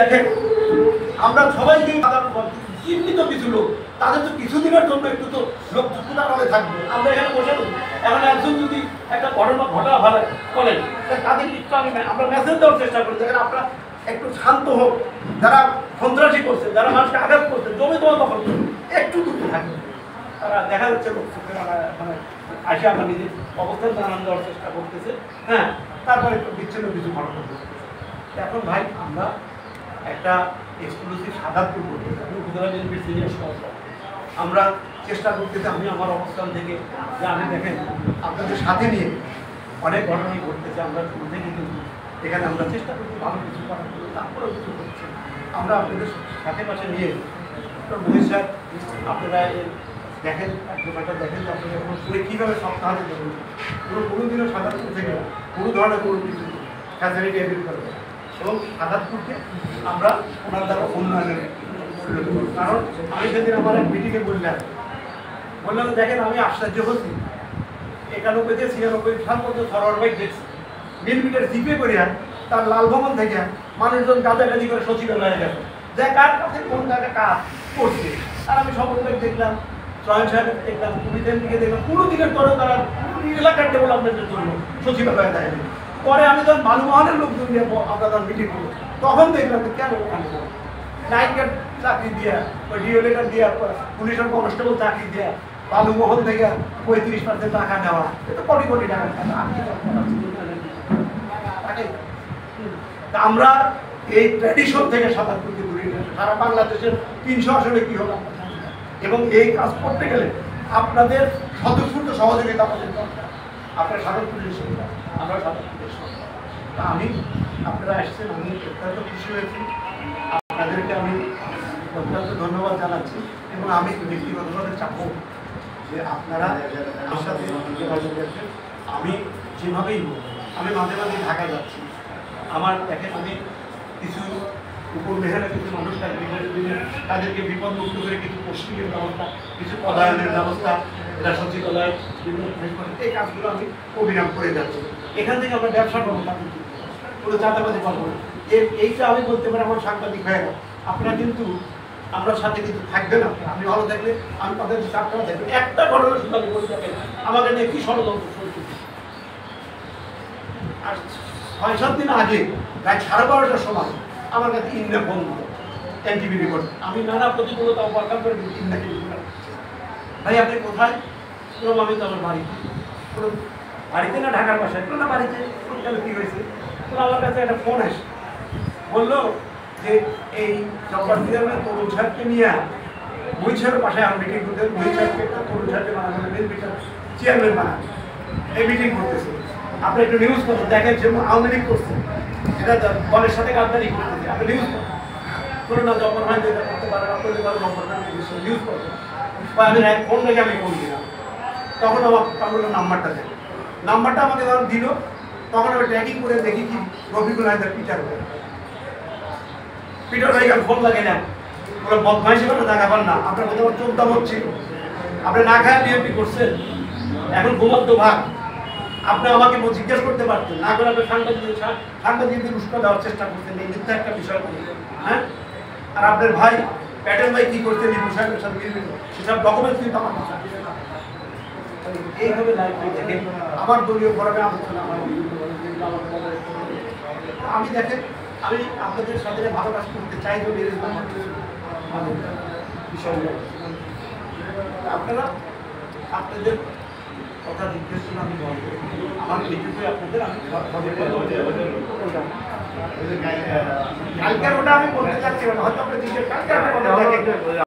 দেখেন আমরা সবাইকে চিহ্নিত কিছু লোক তাদের তো কিছুদিনের জন্য একটু তো লোক চুপচাপ থাকবে। আমরা এখানে বসে এখন একজন যদি একটা ঘটনা বলেন তাদের একটু আমরা মেসেজ দেওয়ার চেষ্টা করি, দেখেন আপনারা একটু শান্ত হোক। যারা সন্ত্রাসী করছে, যারা মানুষকে আঘাত করছে, জমি তোমার দখল করছে, একটু দূরে থাকবে। তারা দেখা যাচ্ছে লোক মানে আসে আমরা নিজের অবস্থান জানান দেওয়ার চেষ্টা করতেছে। হ্যাঁ, তারপরে একটু বিচ্ছিন্ন কিছু ঘটনা করতেছে। এখন ভাই আমরা একটা এক্সক্লুসিভ সাদাতপুর করতেছি, আমি উপজেলা বিএনপির সিনিয়র সদস্য। আমরা চেষ্টা করতেছি, আমি আমার অবস্থান থেকে যে আমি দেখেন আপনাদের সাথে নিয়ে অনেক ঘটনাই ঘটতেছে। আমরা শুরু থেকে কিন্তু এখানে আমরা চেষ্টা করছি ভালো কিছু করার জন্য, তারপরেও কিছু করছি। আমরা আপনাদের সাথে পাশে নিয়ে মহিষ স্যার আপনারা দেখেন একটা দেখেন যে আপনারা কীভাবে সপ্তাহে দেবেন কোনোদিনও সাদাতপুর থেকে কোনো ধরনের কোনো কিছু ফ্যাসিলিটি অ্যাভেল করবে এবং সাদাতপুরকে আমরা ওনার দ্বারা উন্নয়নের কারণ আমি সেদিন আমার এক মিটিংয়ে বললাম দেখেন আমি আশ্চর্য হচ্ছি 91 থেকে 96 সাল পর্যন্ত সরোয়ার বাইক দেখছি মিলমিটার জিপে করিয়া তার লালভবন থেকে মানুষজন গাদাগাদি করে সচিবালয়ে গেল যে কার কাছে কোন জায়গায় কাজ করছে। আর আমি সকলকে দেখলাম, চয়ন সাহেব দেখলাম, কুমিদের দিকে দেখলাম, কোনো দিনের তরে তারা এলাকার ডেভেলপমেন্টের জন্য সচিবালয়ে দেয়নি। পরে আমি যখন বালুমহানের লোকজন নিয়ে আমরা যখন মিটিং করি তখন দেখলাম যে কেন ওখানে নাইট গার্ড চাকরি দিয়া ওই ডিওলেটার দিয়া পুলিশের কনস্টেবল চাকরি দিয়া বালুমহল থেকে 35% টাকা নেওয়া, এটা কোটি কোটি টাকা। আমরা এই ট্র্যাডিশন থেকে সাদাতপুরকে দূরে নিয়ে সারা বাংলাদেশের 300 আসনে কী হলো এবং এই কাজ করতে গেলে আপনাদের স্বতঃস্ফূর্ত সহযোগিতা আমাদের দরকার। আপনার সাদাতপুরের সঙ্গে আমরা সাদাতপুরের সঙ্গে তা আমি আপনারা আসছেন, আমি অত্যন্ত খুশি হয়েছি। আপনাদেরকে আমি অত্যন্ত ধন্যবাদ জানাচ্ছি এবং আমি ব্যক্তিগতভাবে চাপব যে আপনারা আমার সাথে যোগাযোগ রাখবেন। আমি যেভাবেই আমি মাঝে মাঝে ঢাকা যাচ্ছি, আমার দেখেন আমি কিছু উপর মেহারা কিছু মানুষ তাদেরকে বিপদমুক্ত করে কিছু পোস্টিংয়ের ব্যবস্থা, কিছু পদায়নের ব্যবস্থা, এটা সচিবালয় এই কাজগুলো আমি অবিরাম করে যাচ্ছি। এখান থেকে আমরা ব্যবসা করবো, কোনো চাঁদাবাজি পাবো না। এইটা আমি বলতে পারি আমার সাংবাদিক ভাইয়েরা আপনারা কিন্তু আমার সাথে কিন্তু থাকবেন। আপনি ভালো থাকলে আমি তাদের চাপটা থাকবেন। একটা ঘটনা শুধু আমি বলতে পারি আমাকে নিয়ে কি ষড়যন্ত্র চলছে। আর 6-7 দিন আগে প্রায় 12:30টার সময় আমার কাছে ইন্ডিয়া ফোন দিল, এনটিভি রিপোর্ট। আমি নানা প্রতিকূলতা ওভারকাম করে ইন্ডিয়াকে ভাই আপনি কোথায়? আমি তো আমার বাড়িতে। বাড়িতে না ঢাকার বাসায়? না বাড়িতে। কী হয়েছে? আমার কাছে একটা ফোন আসে, বললো যে এই জব্বার চেয়ারম্যান তরুণ সাহেবকে নিয়ে মহিষ সাহেবের পাশে আমার মিটিং করতে, মহিষ সাহেবকে একটা তরুণ সাহেবকে বানানো চেয়ারম্যান বানানো এই মিটিং করতেছে। আপনি একটু নিউজ করছেন, দেখেন যে আওয়ামী লীগ করছে, এটা দলের সাথে গাদ্দারি করতেছে। আপনি নিউজ করুন না, জব্বার ভাই যেটা করতে পারেন আপনাদের নিউজ করবেন বা আমি ফোন রেখে আমি ফোন দিলাম। তখন আমার নাম্বারটা দেয়, নাম্বারটা আমাকে যখন দিল তখন আমি ট্র্যাকিং করে দেখি কি রফিকুল হায়দার পিটার ভাই ফোন লাগে না, ওরা বদমাইশি করে দেখাবেন না। আপনার কোথাও 14 হচ্ছে, আপনি না খায় বিএনপি করছেন, এখন ঘুমন্ত ভাগ। আপনি আমাকে জিজ্ঞেস করতে পারতেন, না করে আপনি সাংবাদিকদের উস্কা দেওয়ার চেষ্টা করতেন। এই মিথ্যা একটা বিষয় করে, হ্যাঁ। আর আপনার ভাই প্যাটেল ভাই কী করতেন এই সাহেবের সাথে সেসব ডকুমেন্টস কিন্তু আমার কাছে এইভাবে লাইভ দেখে আমার দলীয় ফোরামে আলোচনা আমি দেখেন আমি আপনাদের সাথে ভালো কাজ করতে চাই বলে বিষয় আপনারা আপনাদের কথা জিজ্ঞেস করলে আমি বলবো আমার এইটুকুই আপনাদের আমি কালকের ওটা আমি বলতে চাচ্ছি না, হয়তো আপনি কালকে